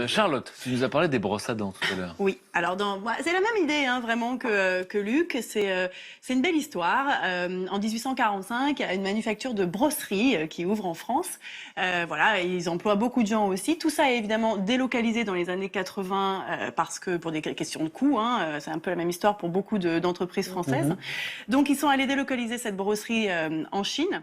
Charlotte, tu nous as parlé des brosses à dents tout à l'heure. Oui, alors c'est la même idée hein, vraiment que Luc. C'est une belle histoire. En 1845, il y a une manufacture de brosserie qui ouvre en France. Voilà, et ils emploient beaucoup de gens aussi. Tout ça est évidemment délocalisé dans les années 80 parce que pour des questions de coûts, hein, c'est un peu la même histoire pour beaucoup d'entreprises françaises. Donc ils sont allés délocaliser cette brosserie en Chine.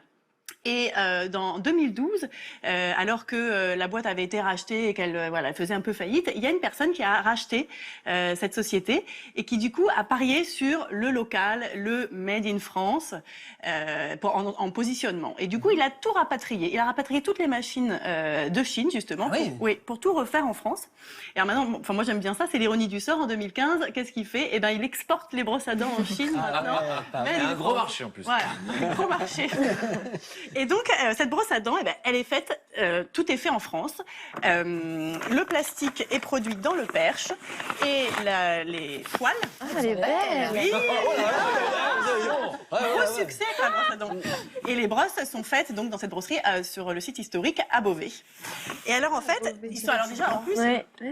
Et dans 2012, alors que la boîte avait été rachetée et qu'elle voilà, faisait un peu faillite, il y a une personne qui a racheté cette société et qui du coup a parié sur le local, le Made in France en positionnement. Et du coup, il a tout rapatrié. Il a rapatrié toutes les machines de Chine justement, pour tout refaire en France. Et alors maintenant, enfin moi j'aime bien ça, c'est l'ironie du sort. En 2015, qu'est-ce qu'il fait? Eh ben il exporte les brosses à dents en Chine maintenant. Il y a un gros marché en plus. Voilà, un gros marché. Et donc, cette brosse à dents, eh ben, elle est faite, tout est fait en France. Le plastique est produit dans le Perche et les poils. Ah, elle est belle. Oui, gros succès avec la brosse à dents. Et les brosses sont faites donc dans cette brosserie sur le site historique à Beauvais. Et alors en fait, ils sont alors déjà en plus,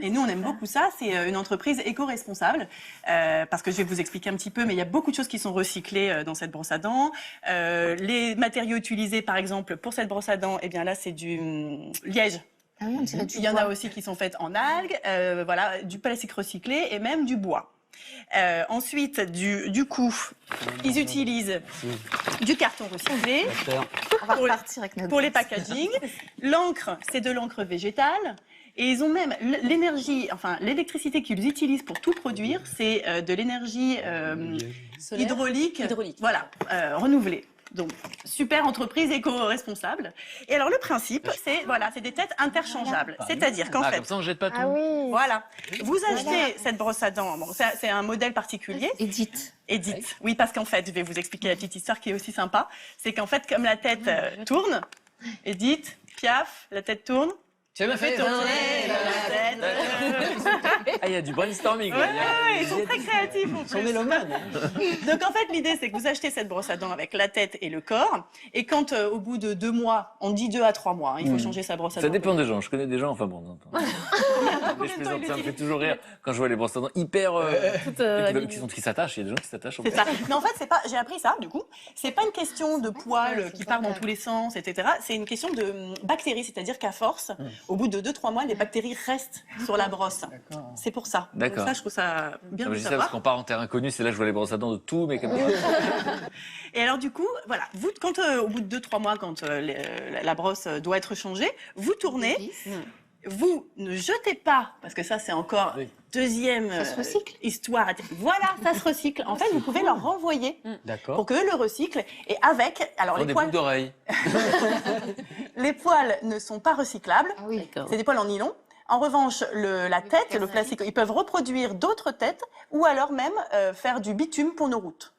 et nous on aime beaucoup ça, c'est une entreprise éco-responsable parce que je vais vous expliquer un petit peu, mais il y a beaucoup de choses qui sont recyclées dans cette brosse à dents. Les matériaux utilisés par exemple pour cette brosse à dents, eh bien là c'est du liège. Ah oui, on dirait du Il y en bois. a aussi qui sont faites en algues, voilà, du plastique recyclé et même du bois. Ensuite, du coup, ils utilisent du carton recyclé On va repartir avec notre pour les packaging. L'encre, c'est de l'encre végétale. Et ils ont même l'énergie, enfin l'électricité qu'ils utilisent pour tout produire, c'est de l'énergie hydraulique, voilà, renouvelée. Donc, super entreprise éco-responsable. Et alors, le principe, c'est voilà, c'est des têtes interchangeables. C'est-à-dire qu'en fait, Comme ça, on jette pas tout. Ah oui. voilà, vous achetez cette brosse à dents. Bon, c'est un modèle particulier. Edith. Edith. Oui, parce qu'en fait, je vais vous expliquer la petite histoire qui est aussi sympa. C'est qu'en fait, comme la tête tourne, Edith, piaf, la tête tourne. Tu as Fait tourner la tête. Ah, il y a du brainstorming. Ouais, ils sont très créatifs en Ils sont plus. mélomanes. Donc en fait, l'idée, c'est que vous achetez cette brosse à dents avec la tête et le corps. Et quand au bout de 2 mois, on dit 2 à 3 mois, hein, il faut changer sa brosse à dents. Ça dépend des gens. Je connais des gens, enfin bon. Mais je plaisante, ça me fait toujours rire quand je vois les brosses à dents hyper. Qui s'attachent. Il y a des gens qui s'attachent. C'est ça. Mais en fait, c'est pas. J'ai appris ça, du coup. C'est pas une question de poils qui part dans tous les sens, etc. C'est une question de bactéries, c'est-à-dire qu'à force, au bout de 2-3 mois, les bactéries restent sur la brosse. C'est pour ça. D'accord. Donc ça, je trouve ça bien Je de dis ça parce savoir. qu'on part en terrain connu. C'est là que je vois les brosses à dents de tout, mais Et alors du coup, voilà, vous, quand au bout de 2-3 mois, quand la brosse doit être changée, vous tournez. Vous ne jetez pas, parce que ça c'est encore deuxième Ça se recycle. histoire. Voilà, ça se recycle. En fait, vous pouvez leur renvoyer D'accord. pour qu'eux le recyclent. Et avec, alors des les boucles poils, d'oreilles. les poils ne sont pas recyclables. Ah oui. C'est des poils en nylon. En revanche, la tête, le plastique, ils peuvent reproduire d'autres têtes ou alors même faire du bitume pour nos routes.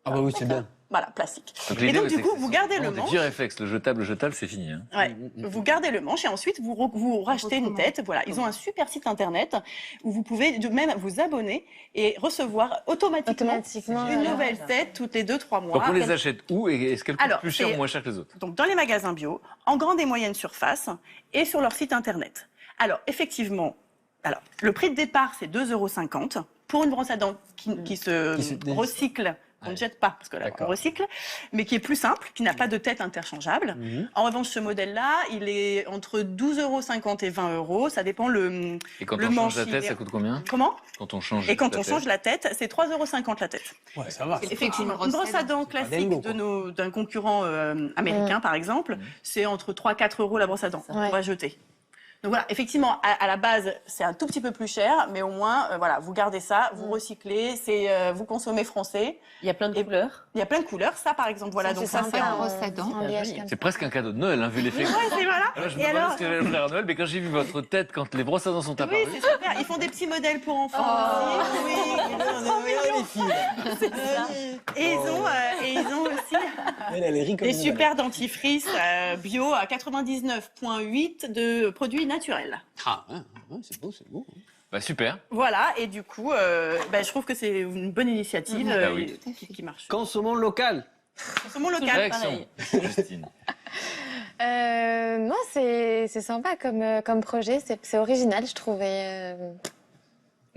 Ah bah oui, c'est bien. Voilà, plastique. Donc, Et l'idée, donc du c'est coup, que vous c'est gardez le vraiment des manche. vieux réflexes. Le jetable, c'est fini. Hein. Ouais. Vous gardez le manche et ensuite vous rachetez une tête. Voilà, ils ont un super site internet où vous pouvez même vous abonner et recevoir automatiquement une nouvelle tête toutes les 2-3 mois. Donc on les achète où et est-ce qu'elles coûtent Alors, plus cher c'est- ou moins cher que les autres? Donc dans les magasins bio, en grande et moyenne surface et sur leur site internet. Alors effectivement, le prix de départ c'est 2,50 € pour une brosse à dents qui se recycle. On ne jette pas, parce que là, on recycle, mais qui est plus simple, qui n'a pas de tête interchangeable. En revanche, ce modèle-là, il est entre 12,50 € et 20 €. Ça dépend Et quand le on change manche, la tête, il est- ça coûte combien? Comment? Quand on change Et quand la on tête. change la tête, c'est 3,50 € la tête. Ouais, ça va. Effectivement, une brosse à dents classique dingo, quoi. d'un concurrent américain, par exemple, c'est entre 3-4 € la brosse à dents qu'on va jeter. Donc voilà, effectivement, à la base, c'est un tout petit peu plus cher, mais au moins, voilà, vous gardez ça, vous recyclez, vous consommez français. Il y a plein de couleurs. Il y a plein de couleurs, ça par exemple, voilà. Donc ça, c'est un en... brosse à dents. C'est presque un cadeau de Noël, hein, vu l'effet. Ouais, c'est voilà. Alors, je me Et demandais alors, ce que j'allais offrir à Noël, mais quand j'ai vu votre tête, quand les brosses à dents sont oui, apparues, c'est super. Ils font des petits modèles pour enfants aussi. Oui, les filles. et ils ont aussi Elle est riche comme des une super dentifrices bio à 99,8 de produits naturels. Ah, ouais, c'est beau, c'est beau. bah super. Voilà, et du coup, je trouve que c'est une bonne initiative Ah oui. qui marche. Consommons local. Consommons local, Réaction, pareil. Justine. Non, c'est sympa comme projet, c'est original, je trouvais.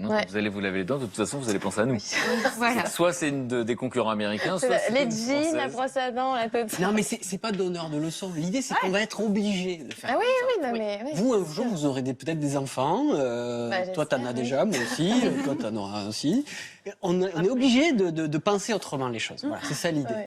Non, Ouais. vous allez vous laver les dents, de toute façon, vous allez penser à nous. Voilà. Soit c'est des concurrents américains, soit c'est Les une jeans, la Française. brosse à dents, la totale. Non, mais c'est pas donneur de leçons. L'idée, c'est qu'on va être obligé de faire Ah oui, comme ça. oui, non, mais. Oui. Vous, un jour, vous aurez peut-être des enfants. Toi, t'en as j'espère, déjà, moi aussi. Toi, t'en auras aussi. On est obligé de penser autrement les choses. Voilà, c'est ça l'idée. Ouais.